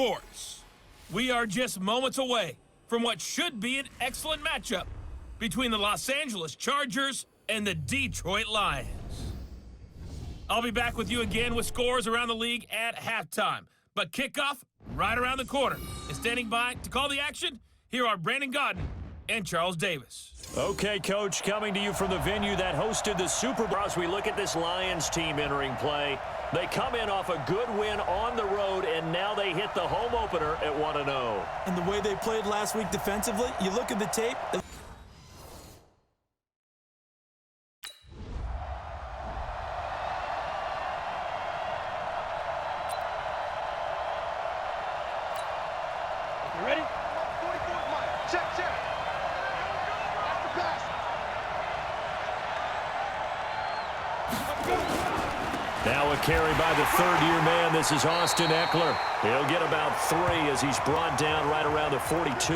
sports. We are just moments away from what should be an excellent matchup between the Los Angeles Chargers and the Detroit Lions. I'll be back with you again with scores around the league at halftime. But kickoff right around the corner. And standing by to call the action, here are Brandon Godden and Charles Davis. Okay, Coach, coming to you from the venue that hosted the Super Bowl. As we look at this Lions team entering play, they come in off a good win on the road, and now they hit the home opener at 1-0. And the way they played last week defensively, you look at the tape. You ready? 44 Mike. Check. That's the pass. Now a carry by the third-year man. This is Austin Eckler. He'll get about 3 as he's brought down right around the 42.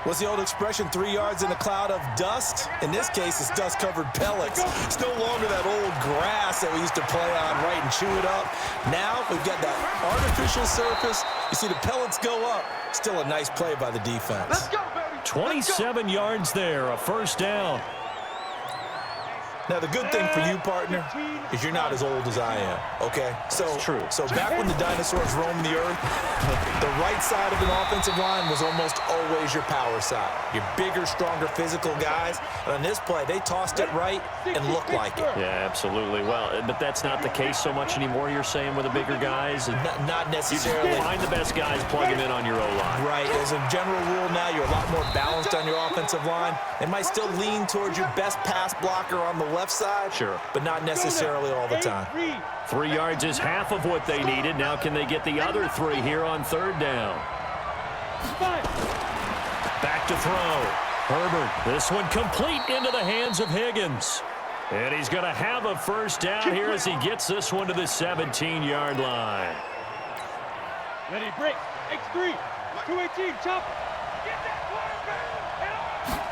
What's the old expression, 3 yards in a cloud of dust? In this case, it's dust-covered pellets. It's no longer that old grass that we used to play on, right, and chew it up. Now we've got that artificial surface. You see the pellets go up. Still a nice play by the defense. Let's go, baby. 27 yards there, a first down. Now, the good thing for you, partner, is you're not as old as I am, okay? So back when the dinosaurs roamed the earth, the right side of an offensive line was almost always your power side. Your bigger, stronger, physical guys. And on this play, they tossed it right and looked like it. Yeah, absolutely. Well, but that's not the case so much anymore, you're saying, with the bigger guys? Not necessarily. You find the best guys, plug them in on your O-line. Right. As a general rule now, you're a lot more balanced on your offensive line. They might still lean towards your best pass blocker on the left side, sure, but not necessarily all the time. 3 yards is half of what they needed. Now can they get the other 3 here on third down? Back to throw. Herbert, this one complete into the hands of Higgins. And he's going to have a first down here as he gets this one to the 17-yard line. Ready, break. X3. 218, chop. Get that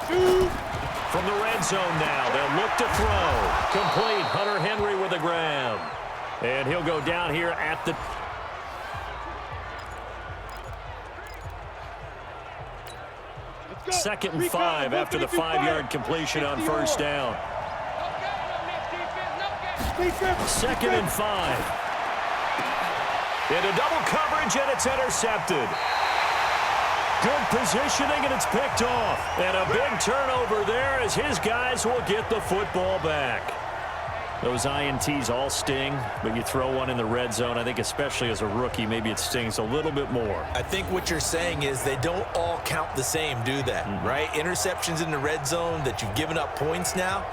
quarterback. 2. From the red zone now, they'll look to throw. Complete, Hunter Henry with a grab. And he'll go down here at the... Second and 5 after the 5-yard completion on first down. Second and 5. Into double coverage, and it's intercepted. Good positioning, and it's picked off. And a big turnover there as his guys will get the football back. Those INTs all sting, but you throw one in the red zone, I think especially as a rookie, maybe it stings a little bit more. I think what you're saying is they don't all count the same, do they? Right? Interceptions in the red zone that you've given up points now,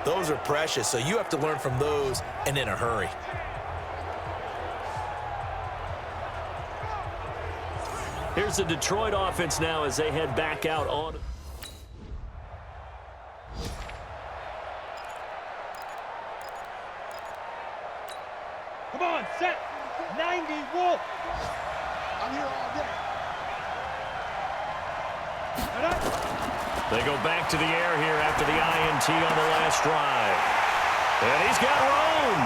those are precious. So you have to learn from those and in a hurry. Here's the Detroit offense now as they head back out on. Come on, set. 90, Wolf. I'm here all day. They go back to the air here after the INT on the last drive. And he's got room.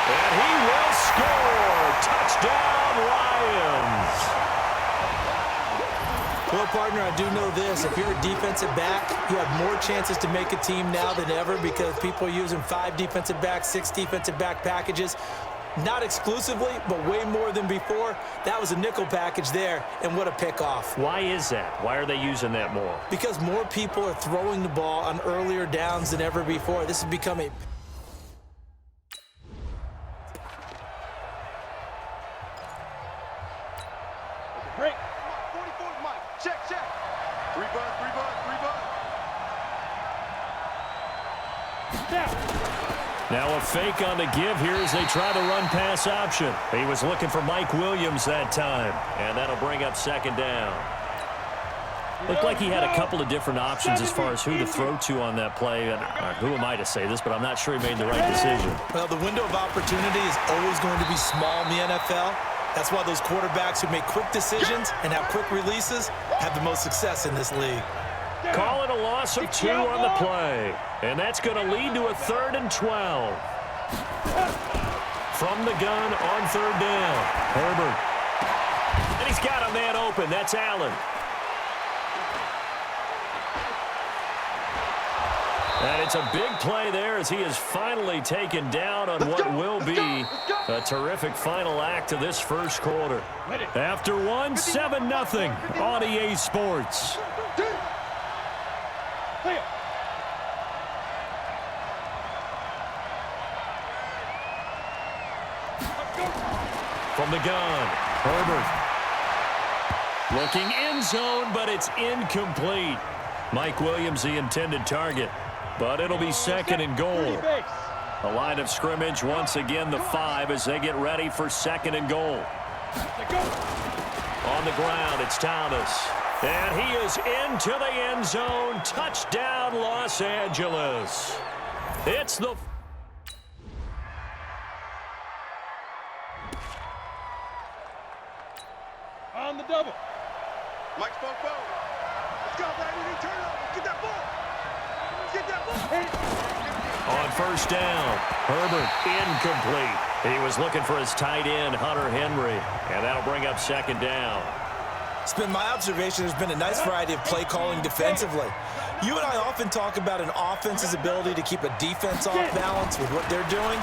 And he will score. Touchdown, Lions. Well, partner, I do know this. If you're a defensive back, you have more chances to make a team now than ever because people are using 5 defensive backs, 6 defensive back packages. Not exclusively, but way more than before. That was a nickel package there, and what a pickoff. Why is that? Why are they using that more? Because more people are throwing the ball on earlier downs than ever before. This has become a... Break. 44 Mike. Check. 3 bud. Now a fake on the give here as they try the run-pass option. He was looking for Mike Williams that time, and that'll bring up second down. Looked like he had a couple of different options as far as who to throw to on that play. And who am I to say this, but I'm not sure he made the right decision. Well, the window of opportunity is always going to be small in the NFL. That's why those quarterbacks who make quick decisions and have quick releases have the most success in this league. Call it a loss of 2 on the play. And that's going to lead to a 3rd and 12. From the gun on third down. Herbert. And he's got a man open. That's Allen. And it's a big play there as he is finally taken down on what will be a terrific final act of this first quarter. After one, 7-0 on EA Sports. From the gun, Herbert. Looking end zone, but it's incomplete. Mike Williams, the intended target. But it'll be second and goal. The line of scrimmage, once again, the 5 as they get ready for second and goal. On the ground, it's Thomas. And he is into the end zone. Touchdown, Los Angeles. It's the... On the double. Mike's ball. Let's go, baby. Turn it over. Get that ball. Get that ball. On first down, Herbert incomplete. He was looking for his tight end, Hunter Henry, and that'll bring up second down. It's been my observation there's been a nice variety of play calling defensively. You and I often talk about an offense's ability to keep a defense off balance with what they're doing.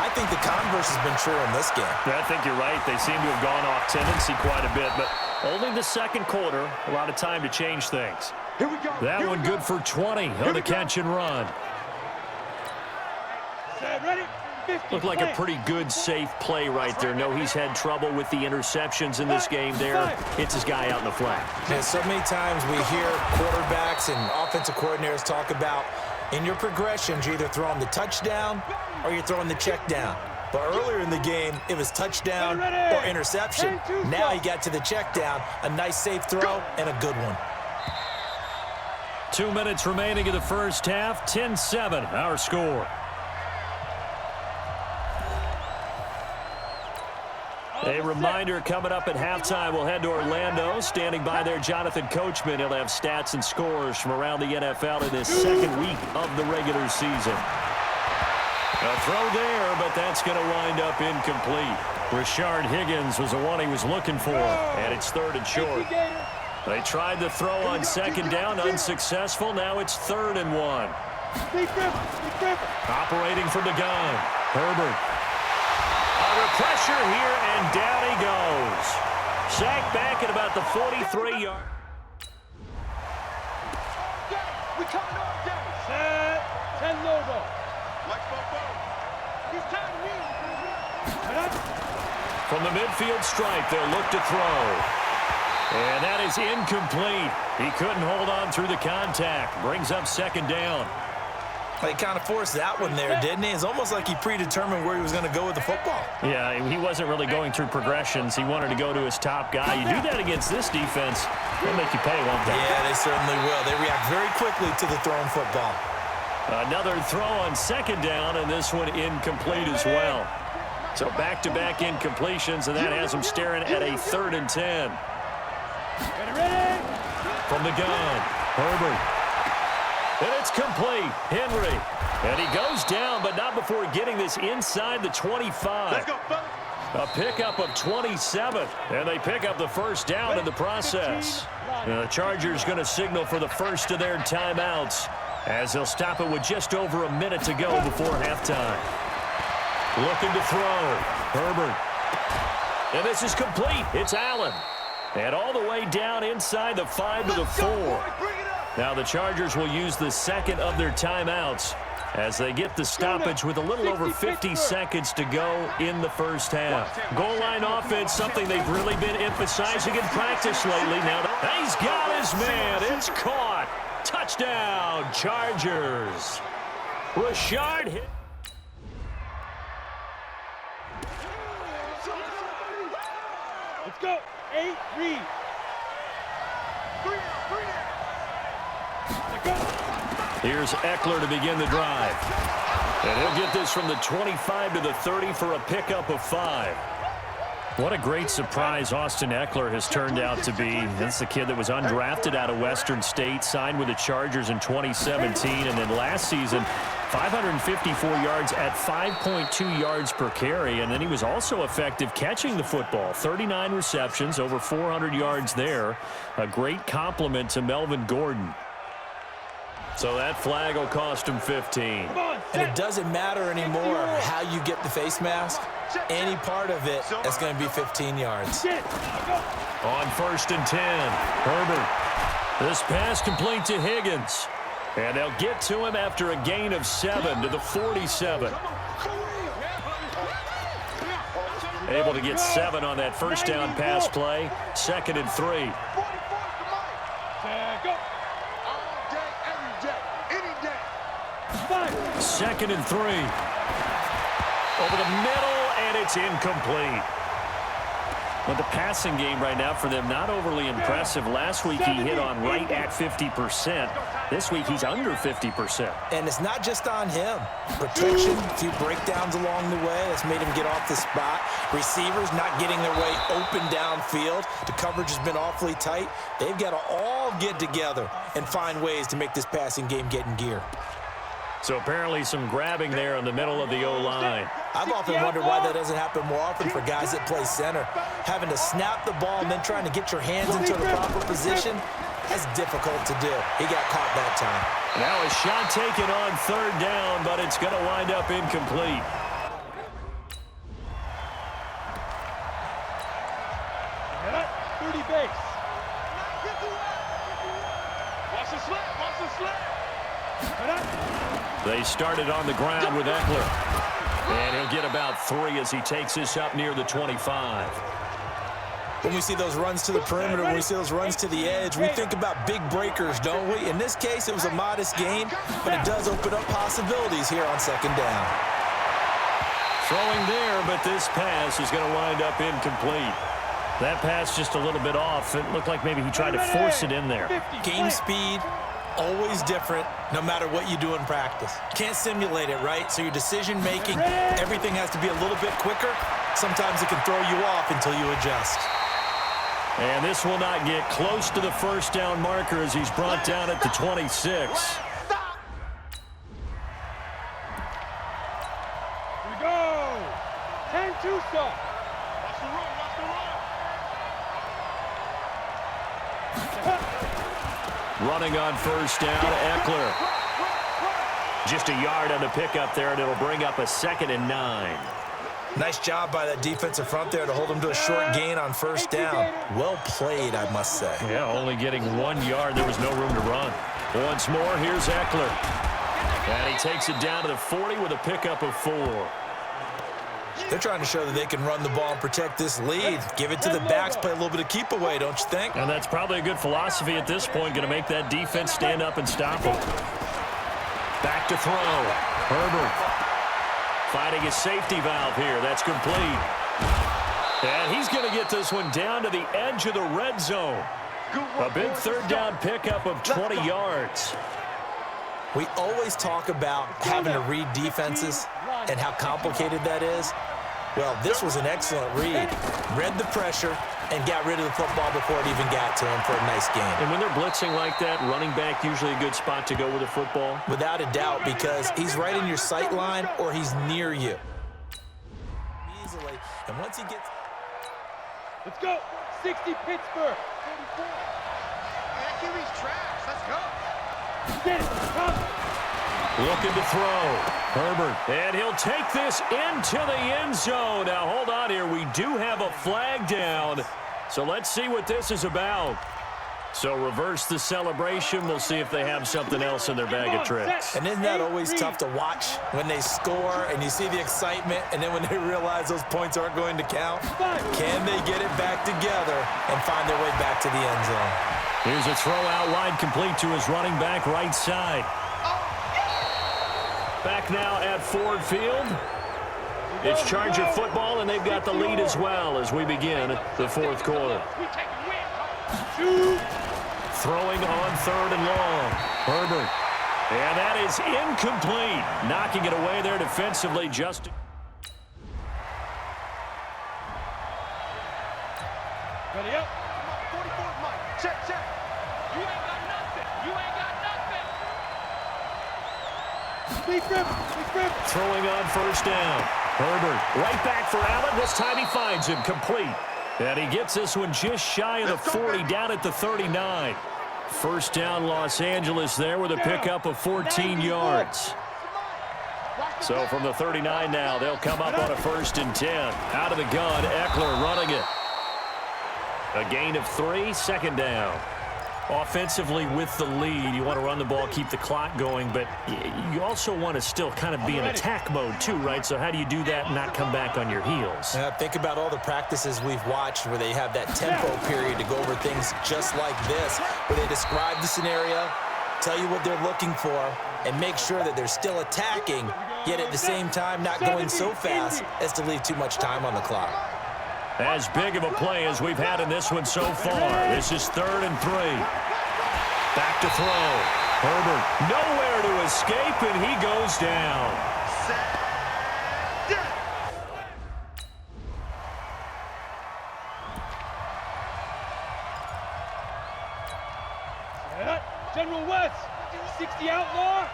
I think the converse has been true in this game. I think you're right. They seem to have gone off tendency quite a bit, but only the second quarter, a lot of time to change things. Here we go. That one good for 20 on the catch and run. Ready? Looked like a pretty good, safe play right there. No, he's had trouble with the interceptions in this game there. Hits his guy out in the flat. And so many times we hear quarterbacks and offensive coordinators talk about in your progressions, you're either throwing the touchdown or you're throwing the check down. But earlier in the game, it was touchdown or interception. Now he got to the check down, a nice safe throw, and a good one. 2 minutes remaining in the first half, 10-7, our score. A reminder coming up at halftime, we'll head to Orlando. Standing by there, Jonathan Coachman. He'll have stats and scores from around the NFL in this second week of the regular season. A throw there, but that's going to wind up incomplete. Rashard Higgins was the one he was looking for, and it's third and short. They tried the throw on second down, unsuccessful. Now it's 3rd and 1. Operating from the gun, Herbert. Under pressure here, and down he goes. Sacked back at about the 43-yard. We coming off down. Set. 10 logo. Mike's ball. He's tied me. From the midfield stripe, they'll look to throw. And that is incomplete. He couldn't hold on through the contact. Brings up second down. He kind of forced that one there, didn't he? It's almost like he predetermined where he was going to go with the football. Yeah, he wasn't really going through progressions. He wanted to go to his top guy. You do that against this defense, they'll make you pay, won't they? Yeah, they certainly will. They react very quickly to the thrown football. Another throw on second down, and this one incomplete as well. So back-to-back incompletions, and that has him staring at a 3rd and 10. From the gun, Herbert. And it's complete. Henry. And he goes down, but not before getting this inside the 25. Let's go, fellas. A pickup of 27. And they pick up the first down in the process. And the Chargers going to signal for the first of their timeouts as they'll stop it with just over a minute to go before halftime. Looking to throw. Herbert. And this is complete. It's Allen. And all the way down inside the 5 to the 4. Now the Chargers will use the second of their timeouts as they get the stoppage with a little over 50 seconds to go in the first half. Goal line offense, something they've really been emphasizing in practice lately. Now he's got his man. It's caught. Touchdown, Chargers. Rashard hit. Let's go. 8, read. Here's Eckler to begin the drive. And he'll get this from the 25 to the 30 for a pickup of 5. What a great surprise Austin Eckler has turned out to be. That's the kid that was undrafted out of Western State, signed with the Chargers in 2017, and then last season 554 yards at 5.2 yards per carry, and then he was also effective catching the football. 39 receptions, over 400 yards there. A great compliment to Melvin Gordon. So that flag will cost him 15. And it doesn't matter anymore how you get the face mask. Any part of it is going to be 15 yards. On 1st and 10, Herbert. This pass complete to Higgins. And they'll get to him after a gain of 7 to the 47. Able to get 7 on that first down pass play. 2nd and 3. Second and 3. Over the middle, and it's incomplete. But the passing game right now for them, not overly impressive. Last week he hit on right at 50%. This week he's under 50%. And it's not just on him. Protection, a few breakdowns along the way. That's made him get off the spot. Receivers not getting their way open downfield. The coverage has been awfully tight. They've got to all get together and find ways to make this passing game get in gear. So apparently some grabbing there in the middle of the O-line. I've often wondered why that doesn't happen more often for guys that play center. Having to snap the ball and then trying to get your hands into the proper position, that's difficult to do. He got caught that time. Now a shot taken on 3rd down, but it's going to wind up incomplete. Head up, 30 base. Watch the slap, watch the slap. Head up. They started on the ground with Eckler. And he'll get about 3 as he takes this up near the 25. When we see those runs to the perimeter, when we see those runs to the edge, we think about big breakers, don't we? In this case, it was a modest gain, but it does open up possibilities here on 2nd down. Throwing there, but this pass is going to wind up incomplete. That pass just a little bit off. It looked like maybe he tried to force it in there. Game speed, always different, no matter what you do in practice. Can't simulate it, right? So your decision-making, everything has to be a little bit quicker. Sometimes it can throw you off until you adjust. And this will not get close to the 1st down marker as he's brought down at the 26. Here we go. 10-2 stop. Watch the run, watch the run. Running on 1st down, Eckler. Just a yard on the pickup there, and it'll bring up a 2nd and 9. Nice job by that defensive front there to hold him to a short gain on 1st down. Well played, I must say. Yeah, only getting 1 yard. There was no room to run. Once more, here's Eckler. And he takes it down to the 40 with a pickup of 4. They're trying to show that they can run the ball and protect this lead. Give it to the backs, play a little bit of keep away, don't you think? And that's probably a good philosophy at this point, going to make that defense stand up and stop him. Back to throw. Herbert finding his safety valve here. That's complete. And he's going to get this one down to the edge of the red zone. A big 3rd down pickup of 20 yards. We always talk about having to read defenses and how complicated that is. Well, this was an excellent read. Read the pressure and got rid of the football before it even got to him for a nice game. And when they're blitzing like that, running back usually a good spot to go with the football? Without a doubt, because he's right in your sight line or he's near you. Easily. And once he gets... Let's go. 60 Pittsburgh. That QB's trash. Let's go. Get it. Come. Looking to throw. Herbert. And he'll take this into the end zone. Now, hold on here. We do have a flag down. So let's see what this is about. So reverse the celebration. We'll see if they have something else in their bag of tricks. And isn't that always tough to watch when they score and you see the excitement and then when they realize those points aren't going to count? Can they get it back together and find their way back to the end zone? Here's a throw out wide complete to his running back right side. Back now at Ford Field. It's Charger football, and they've got the lead as well as we begin the 4th quarter. Throwing on 3rd and long. Herbert. And that is incomplete. Knocking it away there defensively, Justin. Ready up. 44, Mike. Check, check. You ain't got nothing. You ain't got nothing. Big grip. Throwing on first down. Herbert right back for Allen. This time he finds him complete. And he gets this one just shy of the 40, down at the 39. First down, Los Angeles there with a pickup of 14 yards. So from the 39 now, they'll come up on a 1st and 10. Out of the gun, Eckler running it. A gain of 3, 2nd down. Offensively with the lead, you want to run the ball, keep the clock going, but you also want to still kind of be in attack mode too, right? So how do you do that and not come back on your heels? Think about all the practices we've watched where they have that tempo period to go over things just like this, where they describe the scenario, tell you what they're looking for, and make sure that they're still attacking, yet at the same time not going so fast as to leave too much time on the clock. As big of a play as we've had in this one so far. This is 3rd and 3. Back to throw. Herbert nowhere to escape, and he goes down. General West, 60 outlaw.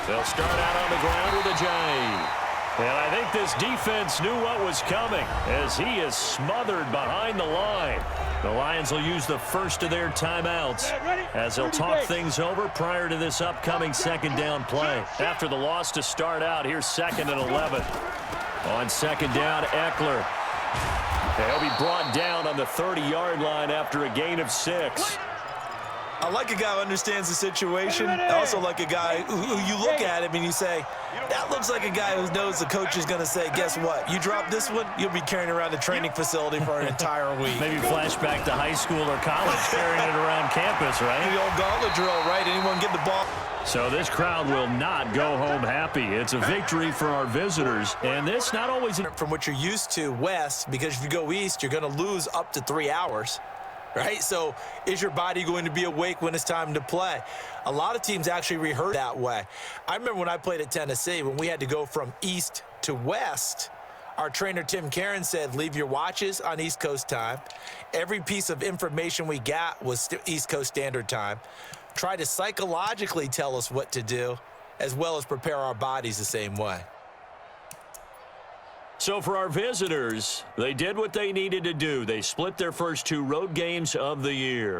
They'll start out on the ground with a J. And I think this defense knew what was coming as he is smothered behind the line. The Lions will use the first of their timeouts as they'll talk things over prior to this upcoming 2nd down play. After the loss to start out, here's 2nd and 11. On 2nd down, Eckler. He'll be brought down on the 30-yard line after a gain of 6. I like a guy who understands the situation. I also like a guy who you look at him and you say, that looks like a guy who knows the coach is going to say, guess what? You drop this one, you'll be carrying around the training facility for an entire week. Maybe flashback to high school or college, carrying it around campus, right? The old gauntlet drill, right? Anyone get the ball? So this crowd will not go home happy. It's a victory for our visitors, and this not always from what you're used to west, because if you go east, you're going to lose up to 3 hours. Right? So is your body going to be awake when it's time to play? A lot of teams actually rehearse that way. I remember when I played at Tennessee, when we had to go from east to west, our trainer Tim Karen said, leave your watches on East Coast time. Every piece of information we got was East Coast Standard Time. Try to psychologically tell us what to do, as well as prepare our bodies the same way. So for our visitors, they did what they needed to do. They split their first 2 road games of the year.